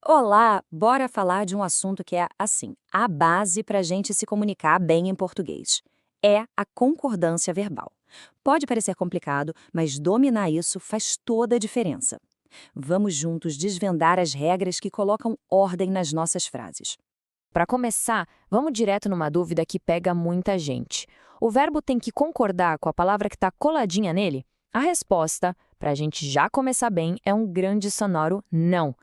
Olá, bora falar de um assunto que é, assim, a base para a gente se comunicar bem em português. É a concordância verbal. Pode parecer complicado, mas dominar isso faz toda a diferença. Vamos juntos desvendar as regras que colocam ordem nas nossas frases. Para começar, vamos direto numa dúvida que pega muita gente. O verbo tem que concordar com a palavra que está coladinha nele? A resposta, para a gente já começar bem, é um grande sonoro não.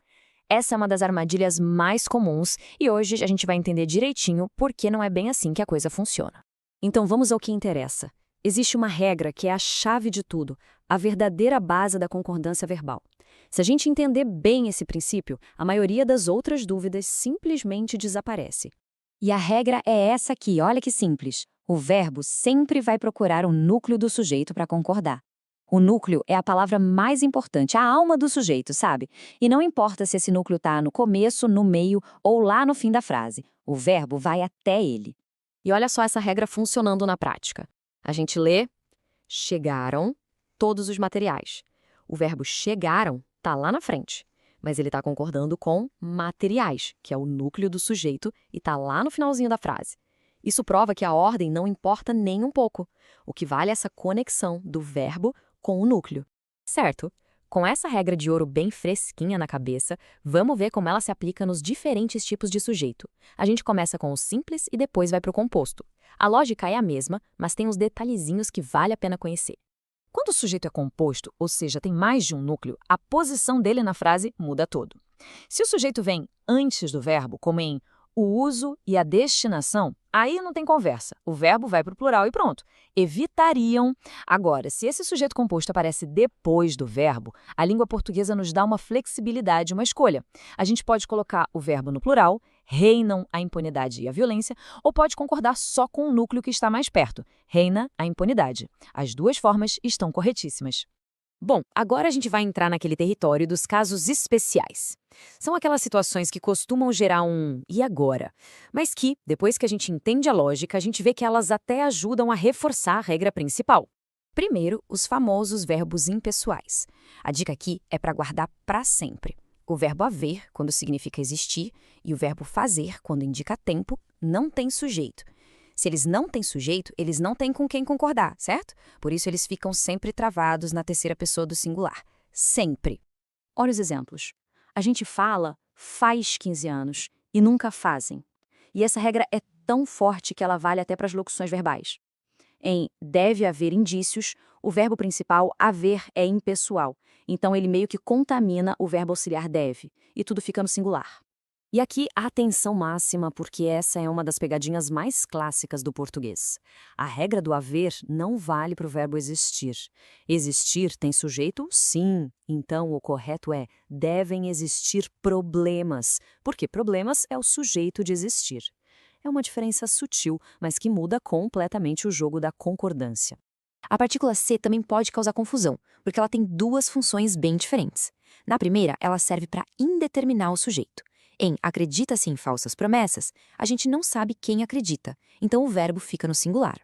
Essa é uma das armadilhas mais comuns e hoje a gente vai entender direitinho por que não é bem assim que a coisa funciona. Então vamos ao que interessa. Existe uma regra que é a chave de tudo, a verdadeira base da concordância verbal. Se a gente entender bem esse princípio, a maioria das outras dúvidas simplesmente desaparece. E a regra é essa aqui, olha que simples. O verbo sempre vai procurar o núcleo do sujeito para concordar. O núcleo é a palavra mais importante, a alma do sujeito, sabe? E não importa se esse núcleo está no começo, no meio ou lá no fim da frase. O verbo vai até ele. E olha só essa regra funcionando na prática. A gente lê, chegaram todos os materiais. O verbo chegaram está lá na frente, mas ele está concordando com materiais, que é o núcleo do sujeito e está lá no finalzinho da frase. Isso prova que a ordem não importa nem um pouco. O que vale é essa conexão do verbo com o núcleo. Certo? Com essa regra de ouro bem fresquinha na cabeça, vamos ver como ela se aplica nos diferentes tipos de sujeito. A gente começa com o simples e depois vai para o composto. A lógica é a mesma, mas tem uns detalhezinhos que vale a pena conhecer. Quando o sujeito é composto, ou seja, tem mais de um núcleo, a posição dele na frase muda todo. Se o sujeito vem antes do verbo, como em o uso e a destinação, aí não tem conversa. O verbo vai para o plural e pronto. Evitariam. Agora, se esse sujeito composto aparece depois do verbo, a língua portuguesa nos dá uma flexibilidade, uma escolha. A gente pode colocar o verbo no plural, reinam a impunidade e a violência, ou pode concordar só com o núcleo que está mais perto, reina a impunidade. As duas formas estão corretíssimas. Bom, agora a gente vai entrar naquele território dos casos especiais. São aquelas situações que costumam gerar um "e agora?", mas que, depois que a gente entende a lógica, a gente vê que elas até ajudam a reforçar a regra principal. Primeiro, os famosos verbos impessoais. A dica aqui é para guardar para sempre. O verbo haver, quando significa existir, e o verbo fazer, quando indica tempo, não tem sujeito. Se eles não têm sujeito, eles não têm com quem concordar, certo? Por isso eles ficam sempre travados na terceira pessoa do singular. Sempre. Olha os exemplos. A gente fala faz 15 anos e nunca fazem. E essa regra é tão forte que ela vale até para as locuções verbais. Em deve haver indícios, o verbo principal haver é impessoal. Então ele meio que contamina o verbo auxiliar deve, e tudo fica no singular. E aqui, atenção máxima, porque essa é uma das pegadinhas mais clássicas do português. A regra do haver não vale para o verbo existir. Existir tem sujeito? Sim. Então, o correto é devem existir problemas, porque problemas é o sujeito de existir. É uma diferença sutil, mas que muda completamente o jogo da concordância. A partícula C também pode causar confusão, porque ela tem duas funções bem diferentes. Na primeira, ela serve para indeterminar o sujeito. Em acredita-se em falsas promessas, a gente não sabe quem acredita, então o verbo fica no singular.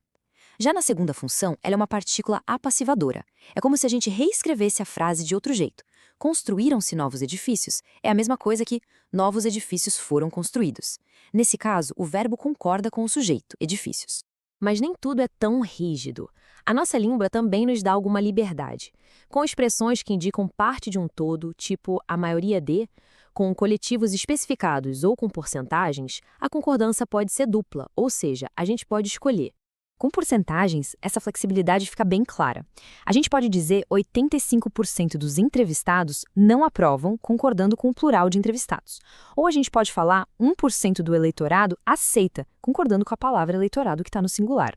Já na segunda função, ela é uma partícula apassivadora. É como se a gente reescrevesse a frase de outro jeito. Construíram-se novos edifícios é a mesma coisa que novos edifícios foram construídos. Nesse caso, o verbo concorda com o sujeito, edifícios. Mas nem tudo é tão rígido. A nossa língua também nos dá alguma liberdade. Com expressões que indicam parte de um todo, tipo a maioria de, com coletivos especificados ou com porcentagens, a concordância pode ser dupla, ou seja, a gente pode escolher. Com porcentagens, essa flexibilidade fica bem clara. A gente pode dizer 85% dos entrevistados não aprovam, concordando com o plural de entrevistados. Ou a gente pode falar 1% do eleitorado aceita, concordando com a palavra eleitorado que está no singular.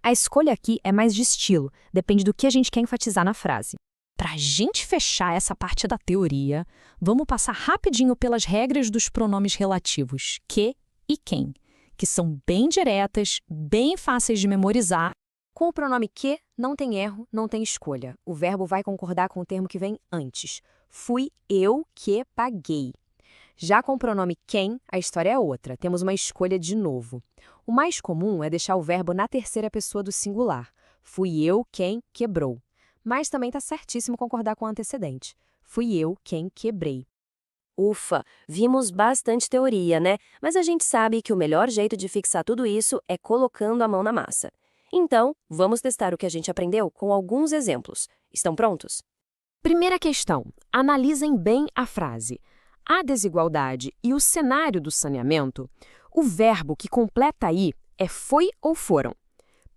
A escolha aqui é mais de estilo, depende do que a gente quer enfatizar na frase. Para a gente fechar essa parte da teoria, vamos passar rapidinho pelas regras dos pronomes relativos que e quem, que são bem diretas, bem fáceis de memorizar. Com o pronome que, não tem erro, não tem escolha. O verbo vai concordar com o termo que vem antes. Fui eu que paguei. Já com o pronome quem, a história é outra. Temos uma escolha de novo. O mais comum é deixar o verbo na terceira pessoa do singular. Fui eu quem quebrou. Mas também está certíssimo concordar com o antecedente. Fui eu quem quebrei. Ufa, vimos bastante teoria, né? Mas a gente sabe que o melhor jeito de fixar tudo isso é colocando a mão na massa. Então, vamos testar o que a gente aprendeu com alguns exemplos. Estão prontos? Primeira questão. Analisem bem a frase. A desigualdade e o cenário do saneamento, o verbo que completa aí é foi ou foram.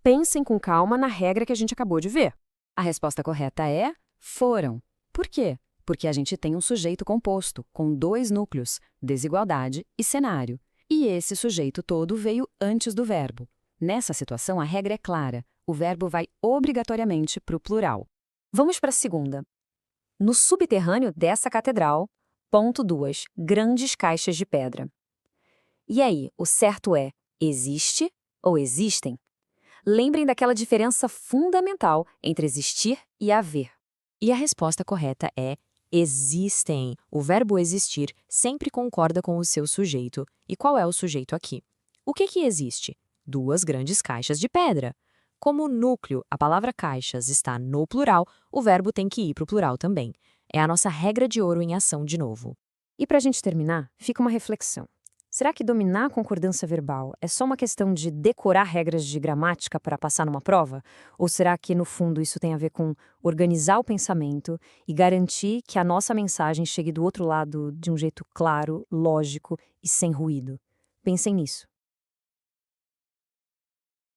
Pensem com calma na regra que a gente acabou de ver. A resposta correta é foram. Por quê? Porque a gente tem um sujeito composto, com 2 núcleos, desigualdade e cenário. E esse sujeito todo veio antes do verbo. Nessa situação, a regra é clara. O verbo vai obrigatoriamente para o plural. Vamos para a segunda. No subterrâneo dessa catedral, ponto 2, grandes caixas de pedra. E aí, o certo é existe ou existem? Lembrem daquela diferença fundamental entre existir e haver. E a resposta correta é existem. O verbo existir sempre concorda com o seu sujeito. E qual é o sujeito aqui? O que existe? 2 grandes caixas de pedra. Como núcleo, a palavra caixas está no plural, o verbo tem que ir para o plural também. É a nossa regra de ouro em ação de novo. E para a gente terminar, fica uma reflexão. Será que dominar a concordância verbal é só uma questão de decorar regras de gramática para passar numa prova? Ou será que, no fundo, isso tem a ver com organizar o pensamento e garantir que a nossa mensagem chegue do outro lado de um jeito claro, lógico e sem ruído? Pensem nisso.